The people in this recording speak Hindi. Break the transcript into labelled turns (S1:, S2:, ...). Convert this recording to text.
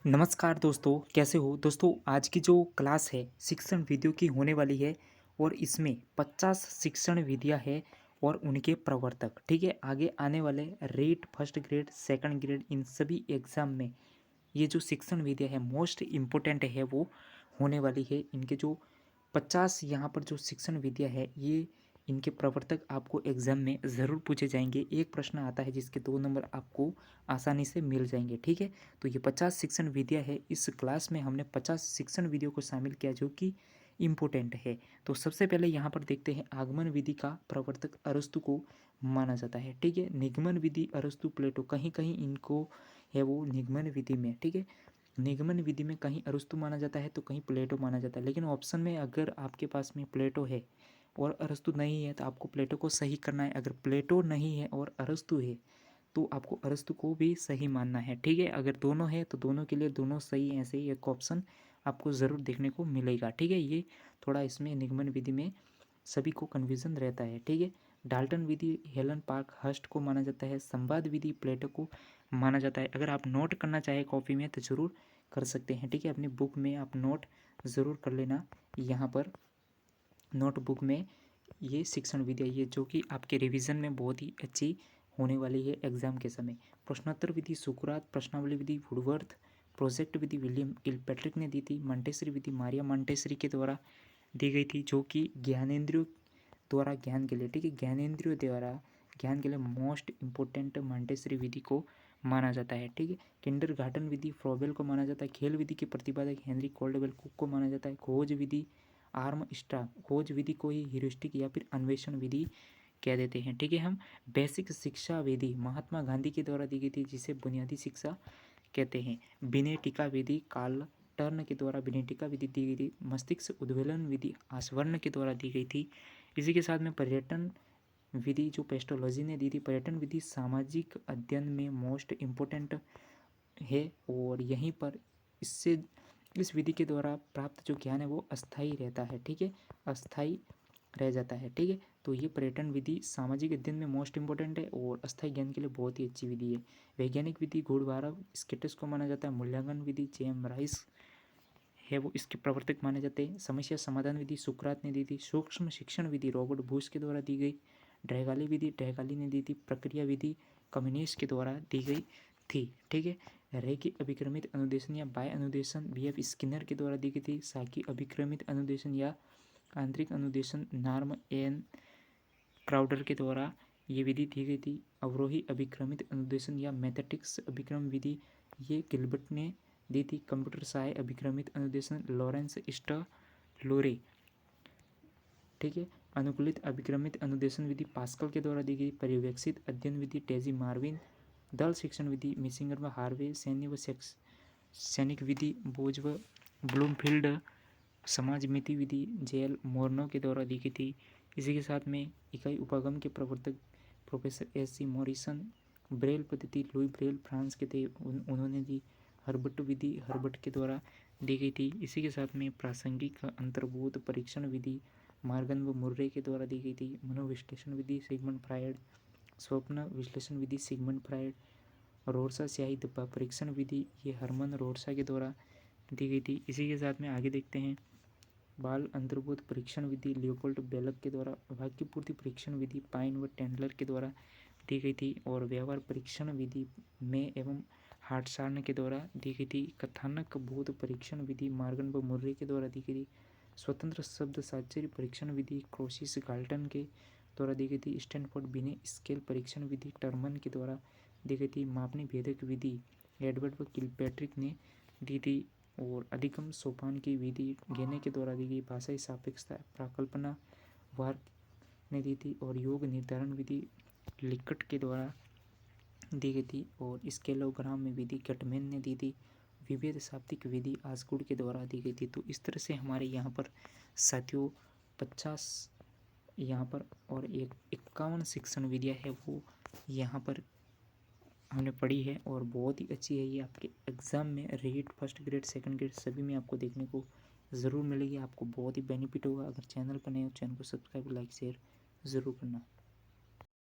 S1: नमस्कार दोस्तों, कैसे हो दोस्तों। आज की जो क्लास है शिक्षण विधियों की होने वाली है और इसमें 50 शिक्षण विधियां है और उनके प्रवर्तक। ठीक है, आगे आने वाले REET first grade second grade इन सभी एग्जाम में ये जो शिक्षण विधियां है मोस्ट इम्पोर्टेंट है वो होने वाली है। इनके जो 50 यहाँ पर जो शिक्षण विधियां है ये इनके प्रवर्तक आपको एग्जाम में ज़रूर पूछे जाएंगे। एक प्रश्न आता है जिसके 2 नंबर आपको आसानी से मिल जाएंगे। ठीक है, तो ये 50 शिक्षण विधियां है। इस क्लास में हमने 50 शिक्षण विधियों को शामिल किया जो कि इम्पोर्टेंट है। तो सबसे पहले यहाँ पर देखते हैं आगमन विधि का प्रवर्तक अरस्तु को माना जाता है। ठीक है, निगमन विधि अरस्तु प्लेटो, कहीं कहीं इनको है वो निगमन विधि में। ठीक है, निगमन विधि में कहीं अरस्तु माना जाता है तो कहीं प्लेटो माना जाता है, लेकिन ऑप्शन में अगर आपके पास में प्लेटो है और अरस्तु नहीं है तो आपको प्लेटो को सही करना है। अगर प्लेटो नहीं है और अरस्तु है तो आपको अरस्तु को भी सही मानना है। ठीक है, अगर दोनों है तो दोनों के लिए दोनों सही, ऐसे ही एक ऑप्शन आपको ज़रूर देखने को मिलेगा। ठीक है, ये थोड़ा इसमें निगमन विधि में सभी को कन्फ्यूजन रहता है। ठीक है, डाल्टन विधि हेलन पार्क हर्स्ट को माना जाता है। संवाद विधि प्लेटो को माना जाता है। अगर आप नोट करना चाहें कॉपी में तो ज़रूर कर सकते हैं। ठीक है, अपनी बुक में आप नोट ज़रूर कर लेना। यहाँ पर नोटबुक में ये शिक्षण विधियाँ ये जो कि आपके रिवीजन में बहुत ही अच्छी होने वाली है एग्जाम के समय। प्रश्नोत्तर विधि सुकरात, प्रश्नावली विधि वुडवर्थ, प्रोजेक्ट विधि विलियम किलपैट्रिक ने दी थी। मॉन्टेसरी विधि मारिया मॉन्टेसरी के द्वारा दी गई थी जो कि ज्ञानेंद्रियों द्वारा ज्ञान के लिए। ठीक है, ज्ञानेंद्रियों द्वारा ज्ञान के लिए मोस्ट इम्पोर्टेंट मॉन्टेसरी विधि को माना जाता है। ठीक है, किंडरगार्टन विधि फ्रोबेल को माना जाता है। खेल विधि के प्रतिपादक हेनरी कोल्डवेल कुक को माना जाता है। खोज विधि आर्म स्ट्रा, खोज विधि को ही ह्यूरिस्टिक या फिर अन्वेषण विधि कह देते हैं। ठीक है, हम बेसिक शिक्षा विधि महात्मा गांधी के द्वारा दी गई थी जिसे बुनियादी शिक्षा कहते हैं। विनयटिका विधि कार्ल टर्न के द्वारा विनयटिका विधि दी गई थी। मस्तिष्क उद्वेलन विधि आसवर्ण के द्वारा दी गई थी। इसी के साथ में पर्यटन विधि जो पेस्टोलॉजी ने दी थी। पर्यटन विधि सामाजिक अध्ययन में मोस्ट इम्पोर्टेंट है और यहीं पर इससे इस विधि के द्वारा प्राप्त जो ज्ञान है वो अस्थाई रहता है। ठीक है, अस्थाई रह जाता है। ठीक है, तो ये पर्यटन विधि सामाजिक अध्ययन में मोस्ट इंपॉर्टेंट है और अस्थायी ज्ञान के लिए बहुत ही अच्छी विधि है। वैज्ञानिक विधि गूढ़वारव स्केटस को माना जाता है। मूल्यांकन विधि जेम राइस है वो इसके प्रवर्तक माने जाते हैं। समस्या समाधान विधि सुकरात ने दी थी। सूक्ष्म शिक्षण विधि रॉबर्ट बूश के द्वारा दी गई। ड्रैगाली विधि ड्रैगाली ने दी थी। प्रक्रिया विधि कम्युनिस्ट के द्वारा दी गई थी। ठीक है, रेखी अभिक्रमित अनुदेशन या बाय अनुदेशन BF स्किनर के द्वारा दी गई थी। साकी अभिक्रमित अनुदेशन या आंतरिक अनुदेशन नॉर्म एन क्राउडर के द्वारा ये विधि दी गई थी। अवरोही अभिक्रमित अनुदेशन या मैथेटिक्स अभिक्रम विधि ये गिलबर्ट ने दी थी। कंप्यूटर सहाय अभिक्रमित अनुदेशन लॉरेंस लोरे। ठीक है, अनुकूलित अभिक्रमित अनुदेशन विधि पास्कल के द्वारा दी गई। पर्यवेक्षित अध्ययन विधि टेजी मार्विन। दल शिक्षण विधि मिसिंगर व हार्वे। सैन्य व सैनिक विधि बोज व ब्लूमफील्ड। समाज मिति विधि जेएल मोर्नो के द्वारा दी गई थी। इसी के साथ में इकाई उपागम के प्रवर्तक प्रोफेसर SC मॉरिसन। ब्रेल पद्धति लुई ब्रेल फ्रांस के थे, उन्होंने दी। हर्बट विधि हर्बट के द्वारा दी गई थी। इसी के साथ में प्रासंगिक अंतर्बोध परीक्षण विधि मार्गन व मुर्रे के द्वारा दी गई थी। मनोविश्लेषण विधि सिगमंड फ्रायड। स्वप्न विश्लेषण विधि सिगमंड फ्रायड। रोरसा स्याही धब्बा परीक्षण विधि ये हरमन रोरसा के द्वारा दी गई थी। इसी के साथ में आगे देखते हैं बाल अंतर्बोध परीक्षण विधि लियोपोल्ड बेलक के द्वारा। वाक्य पूर्ति परीक्षण विधि पाइन व टेंडलर के द्वारा दी गई थी और व्यवहार परीक्षण विधि में एवं हार्टसार्न के द्वारा दी गई थी। कथानक बोध परीक्षण विधि मार्गन व मुर्रे के द्वारा दी गई थी। स्वतंत्र शब्द साहचर्य परीक्षण विधि क्रोसिस गाल्टन के द्वारा दी गई थी। स्टैनफोर्ड बिने स्केल परीक्षण विधि टर्मन के द्वारा दी गई थी। मापनी भेदक विधि एडवर्ड व किलपैट्रिक ने दी थी और अधिगम सोपान की विधि गेने के द्वारा दी गई। भाषाई सापेक्षता प्राकल्पना वार्क ने दी थी और योग निर्धारण विधि लिकट के द्वारा दी गई थी और स्केलोग्राम में विधि गटमैन ने दी थी। विभेद शाब्दिक विधि आसगुड के द्वारा दी गई थी। तो इस तरह से हमारे यहाँ पर साथियों 50 यहाँ पर और 51 शिक्षण विधियाँ है वो यहाँ पर हमने पढ़ी है और बहुत ही अच्छी है। ये आपके एग्ज़ाम में REET first grade second grade सभी में आपको देखने को ज़रूर मिलेगी। आपको बहुत ही बेनिफिट होगा। अगर चैनल पर नए हो चैनल को सब्सक्राइब लाइक शेयर ज़रूर करना।